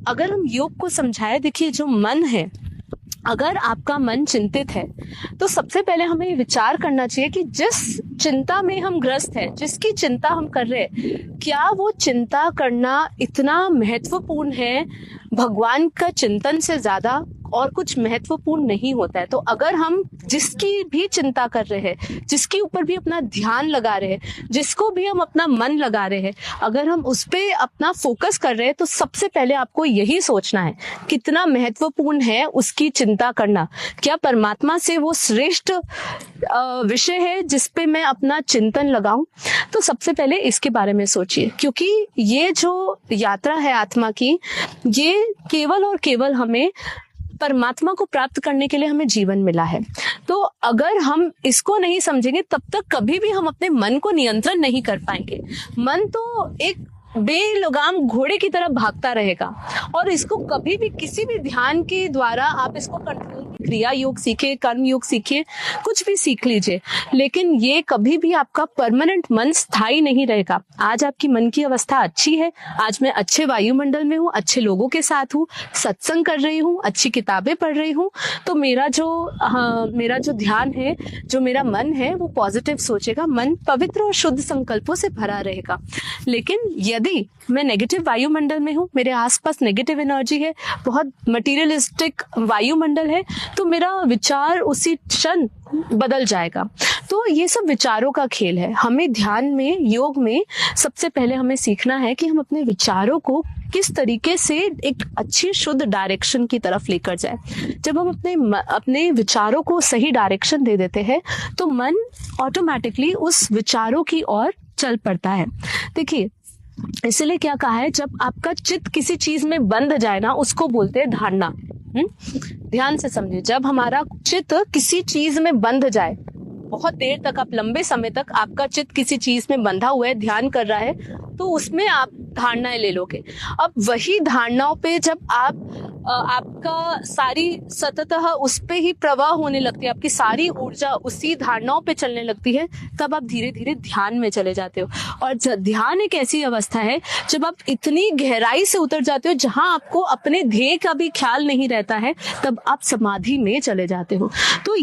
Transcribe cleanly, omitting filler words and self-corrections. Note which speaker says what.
Speaker 1: अगर हम योग को समझाए, देखिए जो मन है, अगर आपका मन चिंतित है तो सबसे पहले हमें विचार करना चाहिए कि जिस चिंता में हम ग्रस्त हैं, जिसकी चिंता हम कर रहे हैं, क्या वो चिंता करना इतना महत्वपूर्ण है भगवान का चिंतन से ज्यादा और कुछ महत्वपूर्ण नहीं होता है। तो अगर हम जिसकी भी चिंता कर रहे हैं, जिसके ऊपर भी अपना ध्यान लगा रहे हैं, जिसको भी हम अपना मन लगा रहे हैं, अगर हम उस पे अपना फोकस कर रहे हैं तो सबसे पहले आपको यही सोचना है कितना महत्वपूर्ण है उसकी चिंता करना। क्या परमात्मा से वो श्रेष्ठ विषय है जिस पे मैं अपना चिंतन लगाऊं? तो सबसे पहले इसके बारे में सोचिए, क्योंकि ये जो यात्रा है आत्मा की, ये केवल और केवल हमें परमात्मा को प्राप्त करने के लिए हमें जीवन मिला है। तो अगर हम इसको नहीं समझेंगे तब तक कभी भी हम अपने मन को नियंत्रण नहीं कर पाएंगे। मन तो एक बेलगाम घोड़े की तरह भागता रहेगा और इसको कभी भी किसी भी ध्यान के द्वारा आप इसको कंट्रोल, क्रिया योग सीखे, कर्म योग सीखे, कुछ भी सीख लीजिए, लेकिन ये कभी भी आपका परमानेंट मन स्थायी नहीं रहेगा। आज आपकी मन की अवस्था अच्छी है, आज मैं अच्छे वायुमंडल में हूँ, अच्छे लोगों के साथ हूँ, सत्संग कर रही हूँ, अच्छी किताबें पढ़ रही हूँ, तो मेरा जो ध्यान है, जो मेरा मन है वो पॉजिटिव सोचेगा, मन पवित्र और शुद्ध संकल्पों से भरा रहेगा। लेकिन यदि मैं नेगेटिव वायुमंडल में हूँ, मेरे आसपास नेगेटिव एनर्जी है, बहुत मटीरियलिस्टिक वायुमंडल है, तो मेरा विचार उसी क्षण बदल जाएगा। तो ये सब विचारों का खेल है। हमें ध्यान में, योग में सबसे पहले हमें सीखना है कि हम अपने विचारों को किस तरीके से एक अच्छी शुद्ध डायरेक्शन की तरफ लेकर जाए। जब हम अपने विचारों को सही डायरेक्शन दे देते हैं तो मन ऑटोमेटिकली उस विचारों की ओर चल पड़ता है। देखिए, इसलिए क्या कहा है, जब आपका चित्त किसी चीज में बंध जाए ना, उसको बोलते हैं धारणा। ध्यान से समझिए, जब हमारा चित्त किसी चीज में बंध जाए, बहुत देर तक, आप लंबे समय तक आपका चित्त किसी चीज में बंधा हुआ है, ध्यान कर रहा है, तो उसमें आप धारणाएं ले लोगे। अब वही धारणाओं पे जब आपका सारी सततः उस पे ही प्रवाह होने लगती है, आपकी सारी ऊर्जा उसी धारणाओं पे चलने लगती है, तब आप धीरे धीरे ध्यान में चले जाते हो। और ध्यान एक ऐसी अवस्था है जब आप इतनी गहराई से उतर जाते हो जहां आपको अपने ध्येय का भी ख्याल नहीं रहता है, तब आप समाधि में चले जाते हो। तो